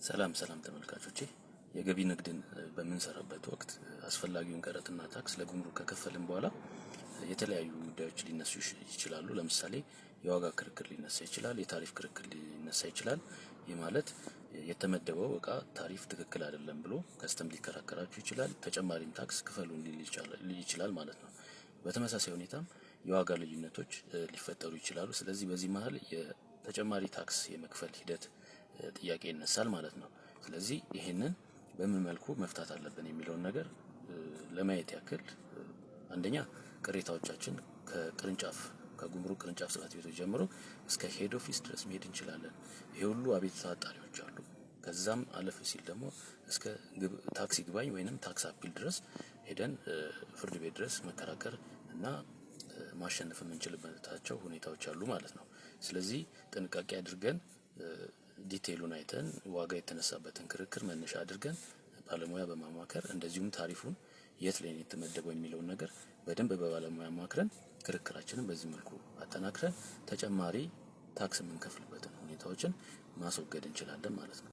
ሰላም ተመልካቾቼ የገቢ ንግድን በምንሰራበት ወቅት አስፈላጊውን ቀረጥና ታክስ ለጉምሩክ ከከፈልን በኋላ የተለያዩ ጉዳዮች ሊነሱ ይችላሉ። ለምሳሌ የዋጋ ክርክር ሊነሳ ይችላል፣ የታሪፍ ክርክር ሊነሳ ይችላል። ይህ ማለት የተመደበው እቃ ታሪፍ ትክክል አይደለም ብሎ ከስተም ሊከራከራችሁ ይችላል። ተጨማሪም ታክስ ክፈሉ ሊል ይችላል ማለት ነው። በተመሳሳይ ሁኔታም የዋጋ ልዩነቶች ሊፈጠሩ ይችላሉ። ስለዚህ በዚህ መሀል የተጨማሪ ታክስ የመክፈል ሂደት ጥያቄ ይነሳል ማለት ነው። ስለዚህ ይሄንን በምን መልኩ መፍታት አለብን የሚለውን ነገር ለማየት ያክል አንደኛ ቅሬታዎቻችን ከጉምሩክ ቅርንጫፍ ጽሕፈት ቤቶች ጀምሮ እስከ ሄድ ኦፊስ ድረስ መሄድ እንችላለን። ይሄ ሁሉ አቤቱታ አጣሪዎች አሉ። ከዛም አለፍ ሲል ደግሞ እስከ ታክስ ይግባኝ ወይንም ታክስ አፒል ድረስ ሄደን ፍርድ ቤት ድረስ መከራከር እና ማሸነፍ የምንችልባቸው ሁኔታዎች አሉ ማለት ነው። ስለዚህ ጥንቃቄ አድርገን ዲቴይሉን አይተን ዋጋ የተነሳበትን ክርክር መነሻ አድርገን ባለሙያ በማማከር እንደዚሁም ታሪፉን የት ላይ ነው የተመደበው የሚለውን ነገር በደንብ በባለሙያ ማክረን ክርክራችንን በዚህ መልኩ አጠናክረን ተጨማሪ ታክስ የምንከፍልበትን ሁኔታዎችን ማስወገድ እንችላለን ማለት ነው።